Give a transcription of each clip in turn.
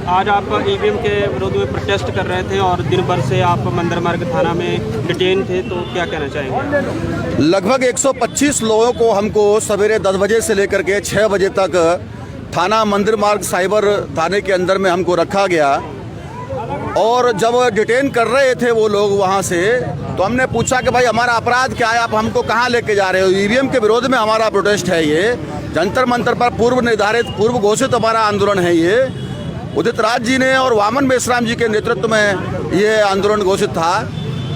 आज आप ईवीएम के विरोध में प्रोटेस्ट कर रहे थे और दिन भर से आप मंदिर मार्ग थाना में डिटेन थे, तो क्या कहना चाहेंगे? लगभग 125 लोगों को हमको सवेरे 10 बजे से लेकर के 6 बजे तक थाना मंदिर मार्ग साइबर थाने के अंदर में हमको रखा गया। और जब डिटेन कर रहे थे वो लोग वहाँ से, तो हमने पूछा कि भाई हमारा अपराध क्या है, आप हमको कहाँ लेके जा रहे हो? ईवीएम के विरोध में हमारा प्रोटेस्ट है, ये जंतर मंतर पर पूर्व निर्धारित पूर्व घोषित हमारा आंदोलन है। ये उदित राज जी ने और वामन मेश्राम जी के नेतृत्व में ये आंदोलन घोषित था।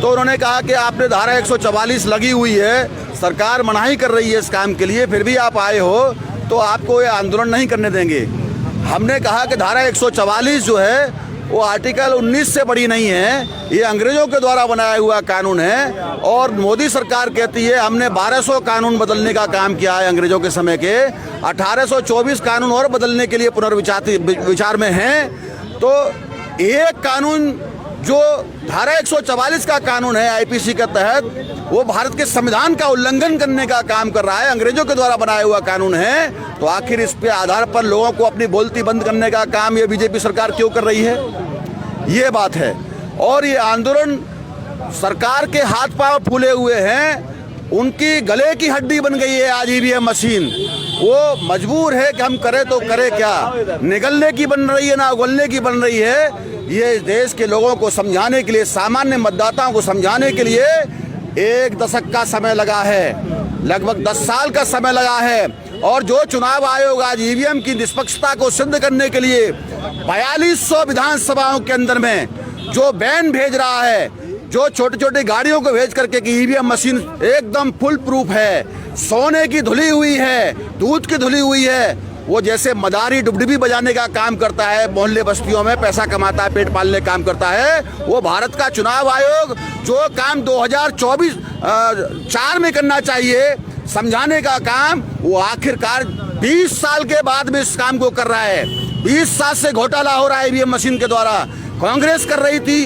तो उन्होंने कहा कि आपने धारा 144 लगी हुई है, सरकार मनाही कर रही है इस काम के लिए, फिर भी आप आए हो तो आपको ये आंदोलन नहीं करने देंगे। हमने कहा कि धारा 144 जो है वो आर्टिकल 19 से बड़ी नहीं है, ये अंग्रेजों के द्वारा बनाया हुआ कानून है। और मोदी सरकार कहती है हमने 1200 कानून बदलने का काम किया है अंग्रेजों के समय के, 1824 कानून और बदलने के लिए पुनर्विचार में हैं। तो एक कानून जो धारा 144 का कानून है आईपीसी के तहत, वो भारत के संविधान का उल्लंघन करने का काम कर रहा है, अंग्रेजों के द्वारा बनाया हुआ कानून है। तो आखिर इस पे आधार पर लोगों को अपनी बोलती बंद करने का काम ये बीजेपी सरकार क्यों कर रही है, ये बात है। और ये आंदोलन सरकार के हाथ पांव फूले हुए हैं, उनकी गले की हड्डी बन गई है आज ईवीएम मशीन। वो मजबूर है कि हम करें तो करें क्या, निगलने की बन रही है ना उगलने की बन रही है। ये देश के लोगों को समझाने के लिए, सामान्य मतदाताओं को समझाने के लिए 1 दशक का समय लगा है, लगभग 10 साल का समय लगा है। और जो चुनाव आयोग आज ईवीएम की निष्पक्षता को सिद्ध करने के लिए 4200 विधानसभाओं के अंदर में जो बैन भेज रहा है, जो छोटी छोटी गाड़ियों को भेज करके कि ईवीएम मशीन एकदम फुल प्रूफ है, सोने की धुली हुई है, दूध की धुली हुई है, वो जैसे मदारी डुबडुबी बजाने का काम करता है, मोहल्ले बस्तियों में पैसा कमाता है, पेट पालने का काम करता है, वो भारत का चुनाव आयोग जो काम 2024 में करना चाहिए, समझाने का काम, वो आखिरकार 20 साल के बाद में इस काम को कर रहा है। 20 साल से घोटाला हो रहा है ईवीएम मशीन के द्वारा। कांग्रेस कर रही थी,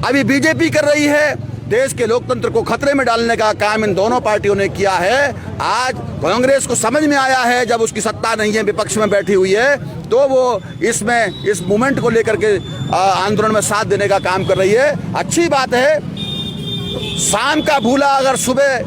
अभी बीजेपी कर रही है। देश के लोकतंत्र को खतरे में डालने का काम इन दोनों पार्टियों ने किया है। आज कांग्रेस को समझ में आया है, जब उसकी सत्ता नहीं है, विपक्ष में बैठी हुई है, तो वो इसमें इस मूवमेंट को लेकर के आंदोलन में साथ देने का काम कर रही है। अच्छी बात है, शाम का भूला अगर सुबह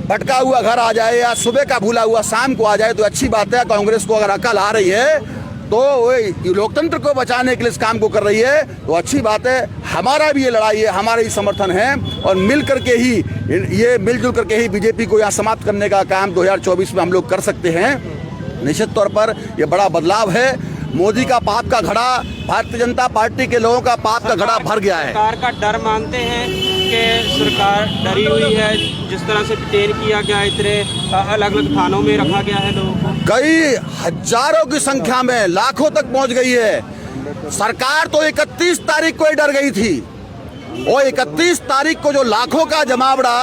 भटका हुआ घर आ जाए या सुबह का भूला हुआ शाम को आ जाए तो अच्छी बात है। कांग्रेस को अगर अकल आ रही है तो वो लोकतंत्र को बचाने के लिए इस काम को कर रही है, तो अच्छी बात है। हमारा भी ये लड़ाई है, हमारा ही समर्थन है, और मिलजुल करके ही बीजेपी को यहाँ समाप्त करने का काम 2024 में हम लोग कर सकते हैं। निश्चित तौर पर ये बड़ा बदलाव है। मोदी का पाप का घड़ा, भारतीय जनता पार्टी के लोगों का पाप का घड़ा भर गया है। सरकार का डर मानते हैं कि सरकार डरी हुई है, जिस तरह से डिटेन किया गया, इतने अलग अलग थानों में रखा गया है लोगों को, कई हजारों की संख्या में, लाखों तक पहुंच गई है। सरकार तो 31 तारीख को ही डर गई थी, और 31 तारीख को जो लाखों का जमावड़ा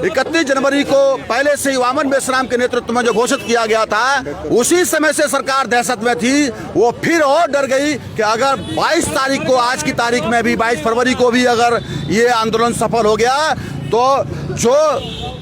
31 जनवरी को पहले से ही वामन मेश्राम के नेतृत्व में जो घोषित किया गया था, उसी समय से सरकार दहशत में थी। वो फिर और डर गई कि अगर 22 तारीख को, आज की तारीख में भी 22 फरवरी को भी अगर ये आंदोलन सफल हो गया तो जो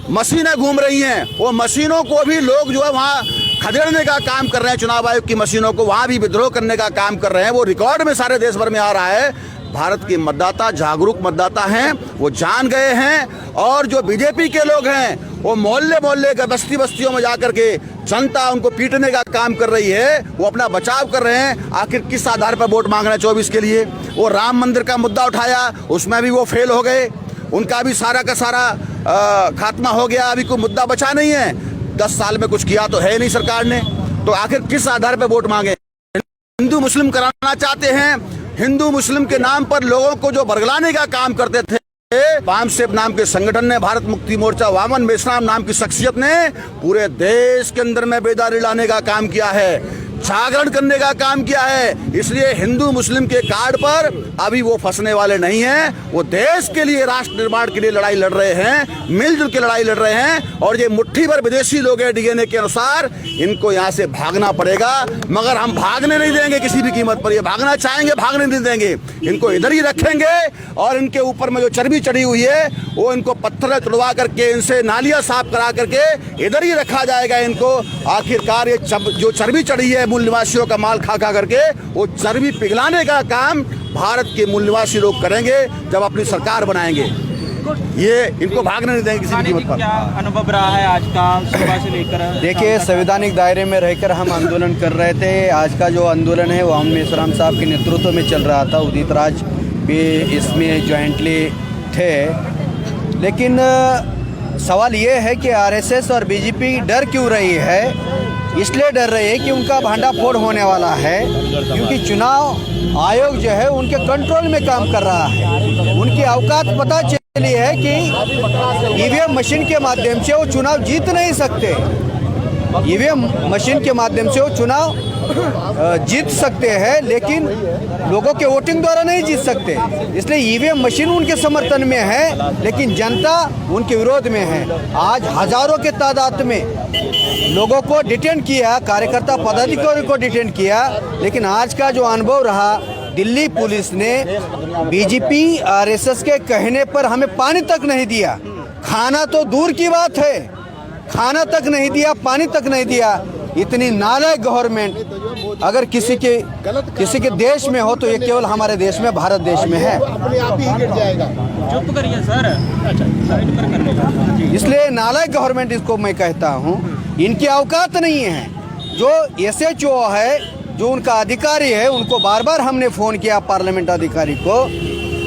मशीनें घूम रही हैं, वो मशीनों को भी लोग जो है वहाँ खदेड़ने का काम कर रहे हैं। चुनाव आयोग की मशीनों को वहाँ भी विद्रोह करने का काम कर रहे हैं। वो रिकॉर्ड में सारे देश भर में आ रहा है। भारत के मतदाता जागरूक मतदाता हैं, वो जान गए हैं। और जो बीजेपी के लोग हैं वो मोहल्ले मोहल्ले के बस्तियों में जाकर के जनता उनको पीटने का काम कर रही है, वो अपना बचाव कर रहे हैं। आखिर किस आधार पर वोट मांग रहे हैं 24 के लिए? वो राम मंदिर का मुद्दा उठाया, उसमें भी वो फेल हो गए, उनका भी सारा का सारा खात्मा हो गया, अभी कोई मुद्दा बचा नहीं है। 10 साल में कुछ किया तो है नहीं सरकार ने, तो आखिर किस आधार पर वोट मांगे? हिंदू मुस्लिम कराना चाहते हैं, हिंदू मुस्लिम के नाम पर लोगों को जो बरगलाने का काम करते थे। पामसेप नाम के संगठन ने, भारत मुक्ति मोर्चा, वामन मेश्राम नाम की शख्सियत ने पूरे देश के अंदर में बेदारी लाने का काम किया है, जागरण करने का काम किया है। इसलिए हिंदू मुस्लिम के कार्ड पर अभी वो फंसने वाले नहीं हैं। वो देश के लिए, राष्ट्र निर्माण के लिए लड़ाई लड़ रहे हैं, मिलजुल के लड़ाई लड़ रहे हैं। और ये मुट्ठी भर विदेशी लोग हैं डीएनए के अनुसार, इनको यहाँ से भागना पड़ेगा। मगर हम भागने नहीं देंगे किसी भी कीमत पर। ये भागना चाहेंगे, भागने नहीं देंगे, इनको इधर ही रखेंगे। और इनके ऊपर में जो चर्बी चढ़ी हुई है वो इनको पत्थर तुड़वा करके, इनसे नालियां साफ करा करके इधर ही रखा जाएगा इनको। आखिरकार ये जो चर्बी चढ़ी है मूल निवासियों का माल खा खा करके वो चर्बी पिघलाने का काम भारत के मूल निवासी लोग करेंगे जब अपनी सरकार बनाएंगे। ये इनको भागने नहीं देंगे किसी की कीमत पर। क्या अनुभव रहा है आज का सुबह से लेकर? देखिए, संवैधानिक दायरे में रहकर हम आंदोलन कर रहे थे। आज का जो आंदोलन है वो वामन मेश्राम साहब के नेतृत्व में चल रहा था। उदित राज भी इसमें जॉइंटली थे। लेकिन सवाल ये है कि आरएसएस और बीजेपी डर क्यों रही है? इसलिए डर रही है कि उनका भांडाफोड़ होने वाला है, क्योंकि चुनाव आयोग जो है उनके कंट्रोल में काम कर रहा है। उनकी औकात पता चली है कि ईवीएम मशीन के माध्यम से वो चुनाव जीत नहीं सकते। ईवीएम मशीन के माध्यम से वो चुनाव जीत सकते हैं, लेकिन लोगों के वोटिंग द्वारा नहीं जीत सकते। इसलिए ईवीएम मशीन उनके समर्थन में है, लेकिन जनता उनके विरोध में है। आज हजारों के तादाद में लोगों को डिटेन किया, कार्यकर्ता पदाधिकारियों को डिटेन किया। लेकिन आज का जो अनुभव रहा, दिल्ली पुलिस ने बीजेपी आरएसएस के कहने पर हमें पानी तक नहीं दिया। खाना तो दूर की बात है, खाना तक नहीं दिया, पानी तक नहीं दिया। इतनी नालायक गवर्नमेंट अगर किसी के देश में हो तो ये केवल हमारे देश में, भारत देश में है। चुप करिए सर, साइड पर कर लीजिए। इसलिए नालायक गवर्नमेंट इसको मैं कहता हूँ। इनकी औकात नहीं है। जो एसएचओ है, जो उनका अधिकारी है, उनको बार बार हमने फ़ोन किया, पार्लियामेंट अधिकारी को।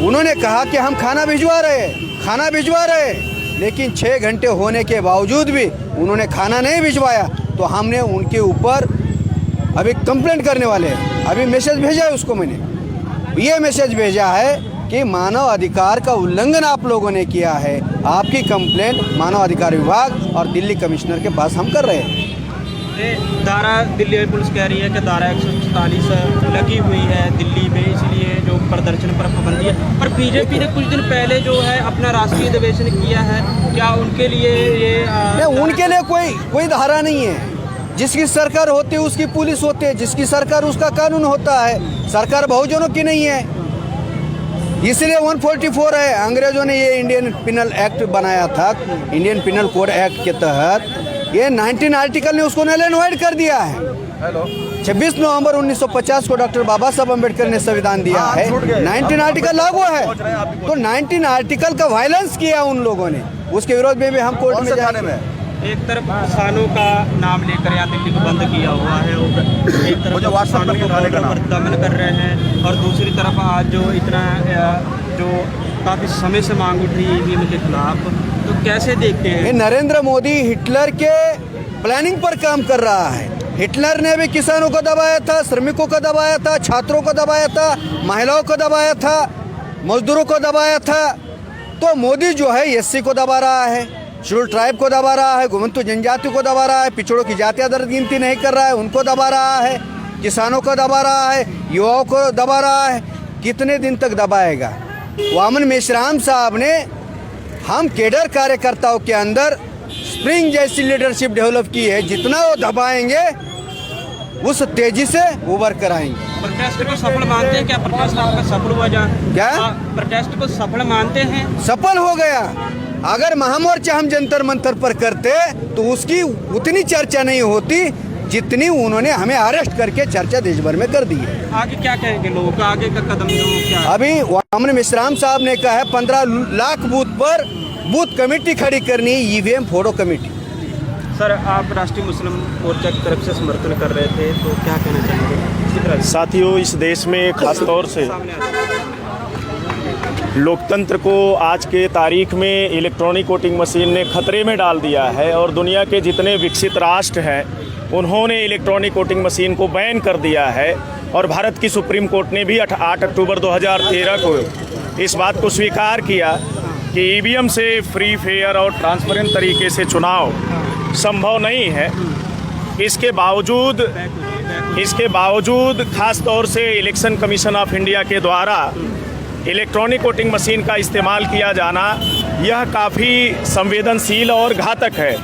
उन्होंने कहा कि हम खाना भिजवा रहे, लेकिन 6 घंटे होने के बावजूद भी उन्होंने खाना नहीं भिजवाया। तो हमने उनके ऊपर अभी कंप्लेंट करने वाले हैं। अभी मैसेज भेजा है उसको, मैंने ये मैसेज भेजा है कि मानव अधिकार का उल्लंघन आप लोगों ने किया है। आपकी कंप्लेंट मानव अधिकार विभाग और दिल्ली कमिश्नर के पास हम कर रहे हैं। धारा दिल्ली पुलिस कह रही है कि धारा 144 लगी हुई है दिल्ली में, इसलिए जो प्रदर्शन पर पाबंदी है। पर बीजेपी ने कुछ दिन पहले जो है अपना राष्ट्रीय अधिवेशन किया है, क्या उनके लिए ये नहीं, उनके लिए कोई धारा नहीं है। जिसकी सरकार होती है उसकी पुलिस होती है, जिसकी सरकार उसका कानून होता है। सरकार बहुजनों की नहीं है, इसलिए 144 है। अंग्रेजों ने ये इंडियन पिनल एक्ट बनाया था, इंडियन पिनल कोड एक्ट के तहत। ये 19 आर्टिकल ने उसको नल एंड वॉइड कर दिया है। 26 नवंबर 1950 को डॉक्टर बाबा साहब अम्बेडकर ने संविधान दिया है। 19 आर्टिकल लागू है। तो 19 आर्टिकल का वायलेंस किया उन लोगों ने, उसके विरोध में भी हम कोर्ट में जाने एक तरफ किसानों का नाम लेकर यहाँ दिल्ली को बंद किया हुआ है, और एक तरफ किसानों को बॉर्डर पर दमन कर रहे हैं, और दूसरी तरफ आज जो इतना जो काफ़ी समय से मांग उठ रही है ईवीएम के खिलाफ, तो कैसे देखते हैं? नरेंद्र मोदी हिटलर के प्लानिंग पर काम कर रहा है। हिटलर ने भी किसानों को दबाया था, श्रमिकों को दबाया था, छात्रों को दबाया था, महिलाओं को दबाया था, मजदूरों को दबाया था। तो मोदी जो है एससी को दबा रहा है, शेड्यूल ट्राइब को दबा रहा है, घुमंतु जनजाति को दबा रहा है, पिछड़ों की जातियां दर गिनती नहीं कर रहा है, उनको दबा रहा है, किसानों को दबा रहा है, युवाओं को दबा रहा है। कितने दिन तक दबाएगा? वामन मेश्राम साहब ने हम केडर कार्यकर्ताओं के अंदर स्प्रिंग जैसी लीडरशिप डेवलप की है। जितना वो दबाएंगे उस तेजी से उभर कर आएंगे। प्रोटेस्ट को सफल मानते हैं क्या? प्रोटेस्ट आपका सफल हुआ? क्या प्रोटेस्ट को सफल मानते हैं? सफल हो गया। अगर महामोर्चा हम जंतर मंतर पर करते तो उसकी उतनी चर्चा नहीं होती जितनी उन्होंने हमें अरेस्ट करके चर्चा देश भर में कर दी है। आगे क्या कहेंगे लोगों का? आगे का कदम जो क्या? अभी वामन मेश्राम साहब ने कहा है 15 लाख बूथ पर बूथ कमेटी खड़ी करनी, ईवीएम फोड़ो कमेटी। सर, आप राष्ट्रीय मुस्लिम मोर्चा की तरफ से समर्थन कर रहे थे, तो क्या कहना चाहेंगे? साथियों, इस देश में खास तौर से लोकतंत्र को आज के तारीख में इलेक्ट्रॉनिक वोटिंग मशीन ने खतरे में डाल दिया है, और दुनिया के जितने विकसित राष्ट्र हैं उन्होंने इलेक्ट्रॉनिक वोटिंग मशीन को बैन कर दिया है। और भारत की सुप्रीम कोर्ट ने भी 8 अक्टूबर 2013 को इस बात को स्वीकार किया कि ईवीएम से फ्री, फेयर और ट्रांसपेरेंट तरीके से चुनाव संभव नहीं है। इसके बावजूद खास तौर से इलेक्शन कमीशन ऑफ इंडिया के द्वारा इलेक्ट्रॉनिक वोटिंग मशीन का इस्तेमाल किया जाना यह काफ़ी संवेदनशील और घातक है।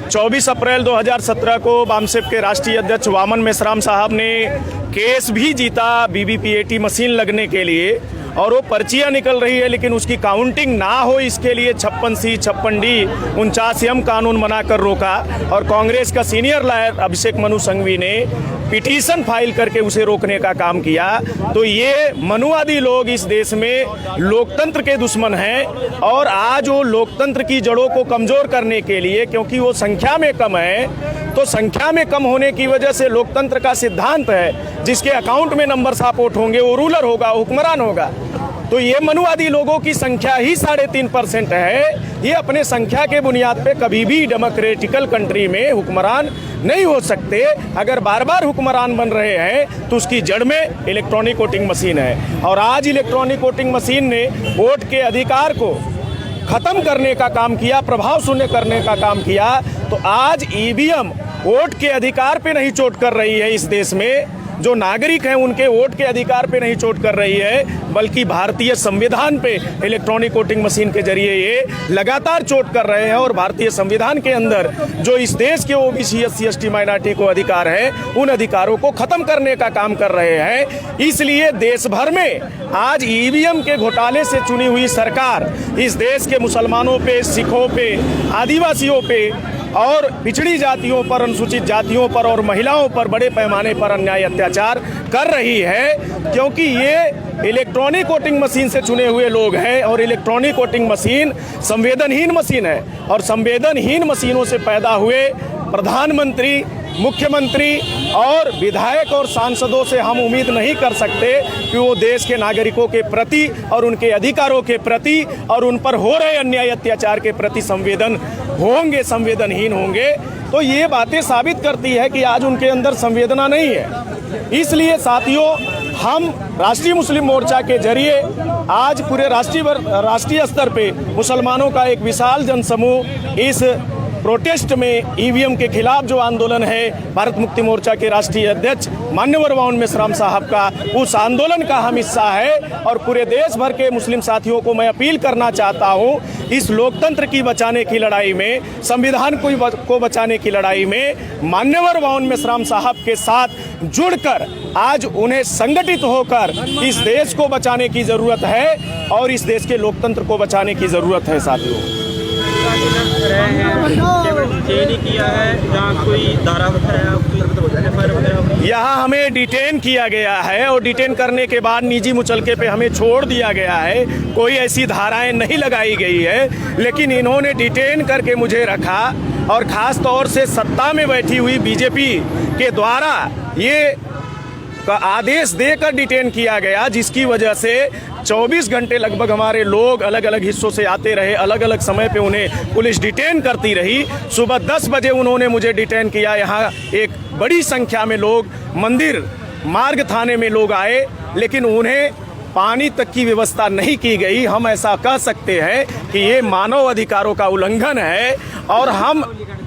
24 अप्रैल 2017 को बामसेप के राष्ट्रीय अध्यक्ष वामन मेश्राम साहब ने केस भी जीता बीबीपीएटी मशीन लगने के लिए, और वो पर्चियां निकल रही है, लेकिन उसकी काउंटिंग ना हो इसके लिए 56C 56D 49M कानून बनाकर रोका। और कांग्रेस का सीनियर लॉयर अभिषेक मनु संघवी ने पिटीशन फाइल करके उसे रोकने का काम किया। तो ये मनुवादी लोग इस देश में लोकतंत्र के दुश्मन हैं, और आज वो लोकतंत्र की जड़ों को कमजोर करने के लिए, क्योंकि वो संख्या में कम है, तो संख्या में कम होने की वजह से लोकतंत्र का सिद्धांत है जिसके अकाउंट में नंबर सापोर्ट होंगे वो रूलर होगा, हुक्मरान होगा। तो ये मनुवादी लोगों की संख्या ही 3.5% है। ये अपने संख्या के बुनियाद पे कभी भी डेमोक्रेटिकल कंट्री में हुक्मरान नहीं हो सकते। अगर बार बार हुक्मरान बन रहे हैं तो उसकी जड़ में इलेक्ट्रॉनिक वोटिंग मशीन है। और आज इलेक्ट्रॉनिक वोटिंग मशीन ने वोट के अधिकार को खत्म करने का काम किया, प्रभाव शून्य करने का काम किया। तो आज ईवीएम वोट के अधिकार पे नहीं चोट कर रही है, इस देश में जो नागरिक हैं उनके वोट के अधिकार पे नहीं चोट कर रही है, बल्कि भारतीय संविधान पे इलेक्ट्रॉनिक वोटिंग मशीन के जरिए ये लगातार चोट कर रहे हैं। और भारतीय संविधान के अंदर जो इस देश के ओबीसी SC ST माइनॉरिटी को अधिकार है, उन अधिकारों को खत्म करने का काम कर रहे हैं। इसलिए देश भर में आज ईवीएम के घोटाले से चुनी हुई सरकार इस देश के मुसलमानों पे, सिखों पे, आदिवासियों पे और पिछड़ी जातियों पर, अनुसूचित जातियों पर और महिलाओं पर बड़े पैमाने पर अन्याय अत्याचार कर रही है, क्योंकि ये इलेक्ट्रॉनिक वोटिंग मशीन से चुने हुए लोग हैं। और इलेक्ट्रॉनिक वोटिंग मशीन संवेदनहीन मशीन है, और संवेदनहीन मशीनों से पैदा हुए प्रधानमंत्री, मुख्यमंत्री और विधायक और सांसदों से हम उम्मीद नहीं कर सकते कि वो देश के नागरिकों के प्रति और उनके अधिकारों के प्रति और उन पर हो रहे अन्याय अत्याचार के प्रति संवेदनहीन होंगे। तो ये बातें साबित करती है कि आज उनके अंदर संवेदना नहीं है। इसलिए साथियों, हम राष्ट्रीय मुस्लिम मोर्चा के जरिए आज पूरे राष्ट्रीय स्तर पे मुसलमानों का एक विशाल जनसमूह इस प्रोटेस्ट में ईवीएम के खिलाफ जो आंदोलन है, भारत मुक्ति मोर्चा के राष्ट्रीय अध्यक्ष मान्यवर वाउन मेश्राम साहब का, उस आंदोलन का हम हिस्सा है। और पूरे देश भर के मुस्लिम साथियों को मैं अपील करना चाहता हूं, इस लोकतंत्र की बचाने की लड़ाई में, संविधान को बचाने की लड़ाई में मान्यवर वाउन मेश्राम साहब के साथ जुड़कर आज उन्हें संगठित होकर इस देश को बचाने की जरूरत है और इस देश के लोकतंत्र को बचाने की जरूरत है। साथियों, रहे हैं केवल डिटेन ही किया है, जहाँ कोई धारा वगैरह यहाँ हमें डिटेन किया गया है और डिटेन करने के बाद निजी मुचलके पे हमें छोड़ दिया गया है। कोई ऐसी धाराएं नहीं लगाई गई है, लेकिन इन्होंने डिटेन करके मुझे रखा और ख़ास तौर से सत्ता में बैठी हुई बीजेपी के द्वारा ये का आदेश देकर डिटेन किया गया, जिसकी वजह से 24 घंटे लगभग हमारे लोग अलग अलग हिस्सों से आते रहे, अलग अलग समय पे उन्हें पुलिस डिटेन करती रही। सुबह 10 बजे उन्होंने मुझे डिटेन किया। यहाँ एक बड़ी संख्या में लोग मंदिर मार्ग थाने में लोग आए, लेकिन उन्हें पानी तक की व्यवस्था नहीं की गई। हम ऐसा कह सकते हैं कि ये मानव अधिकारों का उल्लंघन है और हम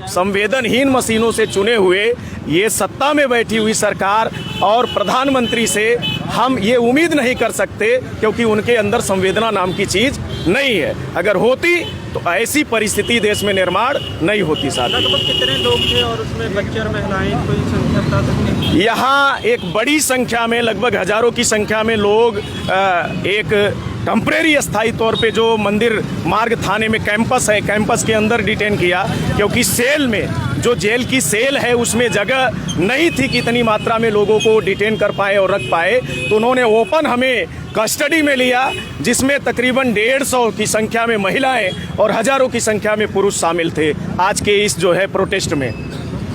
संवेदनहीन मशीनों से चुने हुए ये सत्ता में बैठी हुई सरकार और प्रधानमंत्री से हम ये उम्मीद नहीं कर सकते, क्योंकि उनके अंदर संवेदना नाम की चीज़ नहीं है। अगर होती तो ऐसी परिस्थिति देश में निर्माण नहीं होती। साथ लगभग कितने लोग थे और उसमें बच्चे और महिलाएं, कोई संख्या बता सकते हैं? यहाँ एक बड़ी संख्या में, लगभग हजारों की संख्या में लोग एक टेम्परेरी अस्थायी तौर पे जो मंदिर मार्ग थाने में कैंपस है, कैंपस के अंदर डिटेन किया, क्योंकि सेल में, जो जेल की सेल है उसमें जगह नहीं थी कि इतनी मात्रा में लोगों को डिटेन कर पाए और रख पाए। तो उन्होंने ओपन हमें कस्टडी में लिया, जिसमें तकरीबन 150 की संख्या में महिलाएं और हजारों की संख्या में पुरुष शामिल थे आज के इस जो है प्रोटेस्ट में।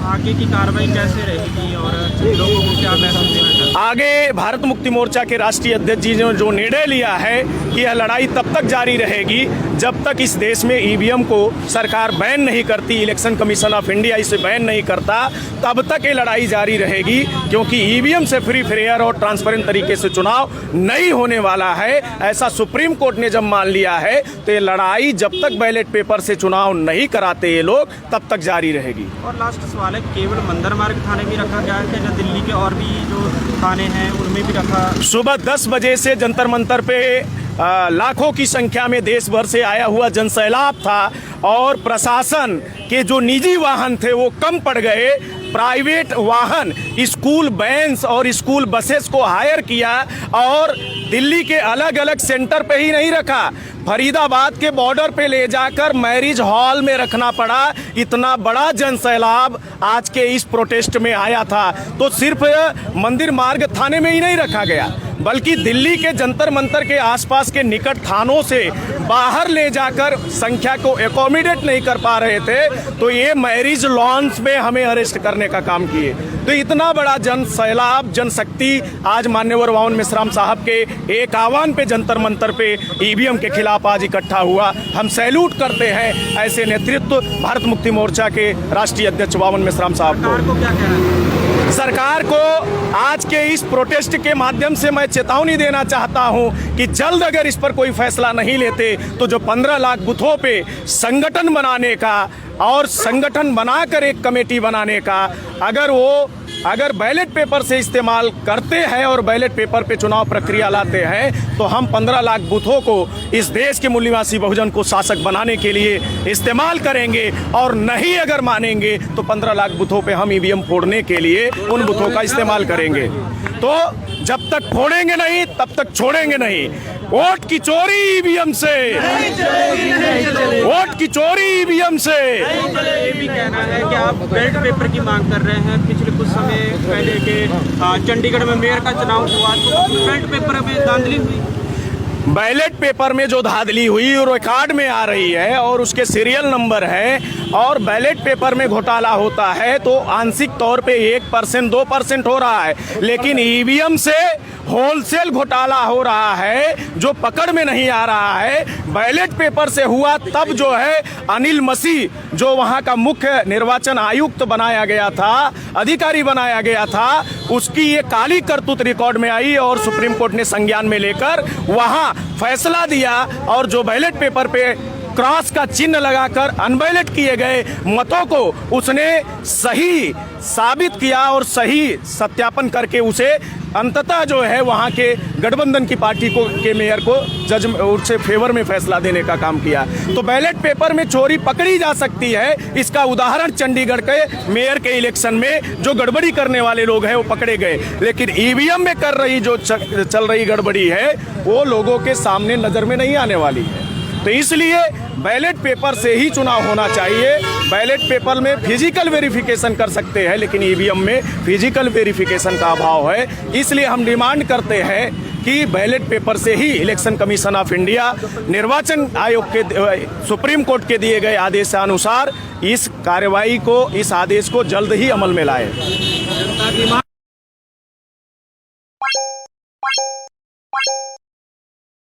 आगे की कार्रवाई कैसे रहेगी और लोगों को क्या मैसेज देना चाहते हैं? आगे भारत मुक्ति मोर्चा के राष्ट्रीय अध्यक्ष जी ने जो निर्णय लिया है कि यह लड़ाई तब तक जारी रहेगी जब तक इस देश में ईवीएम को सरकार बैन नहीं करती, इलेक्शन कमीशन ऑफ इंडिया इसे बैन नहीं करता, तब तक ये लड़ाई जारी रहेगी। क्योंकि ईवीएम से फ्री, फेयर और ट्रांसपेरेंट तरीके से चुनाव नहीं होने वाला है, ऐसा सुप्रीम कोर्ट ने जब मान लिया है, तो ये लड़ाई जब तक बैलेट पेपर से चुनाव नहीं कराते ये लोग, तब तक जारी रहेगी। और लास्ट सवाल है, केवल मंदिर मार्ग थाने में रखा गया है या दिल्ली के और भी जो थाने हैं उनमें भी रखा? सुबह 10 बजे से जंतर मंतर पे लाखों की संख्या में देश भर से आया हुआ जनसैलाब था और प्रशासन के जो निजी वाहन थे वो कम पड़ गए। प्राइवेट वाहन स्कूल वैन्स और स्कूल बसेस को हायर किया और दिल्ली के अलग अलग सेंटर पे ही नहीं रखा, फरीदाबाद के बॉर्डर पे ले जाकर मैरिज हॉल में रखना पड़ा। इतना बड़ा जनसैलाब आज के इस प्रोटेस्ट में आया था, तो सिर्फ मंदिर मार्ग थाने में ही नहीं रखा गया, बल्कि दिल्ली के जंतर मंतर के आसपास के निकट थानों से बाहर ले जाकर संख्या को एकोमोडेट नहीं कर पा रहे थे, तो ये मैरिज लॉन्स में हमें अरेस्ट करने का काम किए। तो इतना बड़ा जन सैलाब, जनशक्ति आज मान्यवर वावन मेश्राम साहब के एक आह्वान पे जंतर मंतर पे ईवीएम के खिलाफ आज इकट्ठा हुआ। हम सैल्यूट करते हैं ऐसे नेतृत्व भारत मुक्ति मोर्चा के राष्ट्रीय अध्यक्ष वावन मेश्राम साहब को। क्या कहना है? सरकार को आज के इस प्रोटेस्ट के माध्यम से मैं चेतावनी देना चाहता हूं कि जल्द अगर इस पर कोई फैसला नहीं लेते तो जो 15 लाख बूथों पे संगठन बनाने का और संगठन बनाकर एक कमेटी बनाने का अगर बैलेट पेपर से इस्तेमाल करते हैं और बैलेट पेपर पे चुनाव प्रक्रिया लाते हैं तो हम 15 लाख बूथों को इस देश के मूल निवासी बहुजन को शासक बनाने के लिए इस्तेमाल करेंगे, और नहीं अगर मानेंगे तो 15 लाख बूथों पे हम ईवीएम फोड़ने के लिए उन बूथों का इस्तेमाल करेंगे। तो जब तक फोड़ेंगे नहीं तब तक छोड़ेंगे नहीं। वोट की चोरी ईवीएम से, वोट की चोरी ईवीएम से। ये भी कहना है कि आप बैलेट पेपर की मांग कर रहे हैं। पिछले कुछ समय पहले के चंडीगढ़ में मेयर का चुनाव हुआ तो बैलेट पेपर में धांधली हुई। बैलेट पेपर में जो धांधली हुई और रिकॉर्ड में आ रही है और उसके सीरियल नंबर है, और बैलेट पेपर में घोटाला होता है तो आंशिक तौर पे 1% 2% हो रहा है, लेकिन ईवीएम से होलसेल घोटाला हो रहा है जो पकड़ में नहीं आ रहा है। बैलेट पेपर से हुआ तब जो है अनिल मसीह जो वहां का मुख्य निर्वाचन आयुक्त बनाया गया था, अधिकारी बनाया गया था, उसकी ये काली करतूत रिकॉर्ड में आई और सुप्रीम कोर्ट ने संज्ञान में लेकर वहां फैसला दिया, और जो बैलेट पेपर पे क्रॉस का चिन्ह लगाकर अनबैलेट किए गए मतों को उसने सही साबित किया और सही सत्यापन करके उसे अंततः जो है वहां के गठबंधन की पार्टी को के मेयर को जज उससे फेवर में फैसला देने का काम किया। तो बैलेट पेपर में चोरी पकड़ी जा सकती है, इसका उदाहरण चंडीगढ़ के मेयर के इलेक्शन में जो गड़बड़ी करने वाले लोग हैं वो पकड़े गए, लेकिन ईवीएम में कर रही जो चल रही गड़बड़ी है वो लोगों के सामने नजर में नहीं आने वाली है। तो इसलिए बैलेट पेपर से ही चुनाव होना चाहिए। बैलेट पेपर में फिजिकल वेरिफिकेशन कर सकते हैं, लेकिन ईवीएम में फिजिकल वेरिफिकेशन का अभाव है। इसलिए हम डिमांड करते हैं कि बैलेट पेपर से ही इलेक्शन कमीशन ऑफ इंडिया निर्वाचन आयोग के सुप्रीम कोर्ट के दिए गए आदेशानुसार इस कार्रवाई को, इस आदेश को जल्द ही अमल में लाए।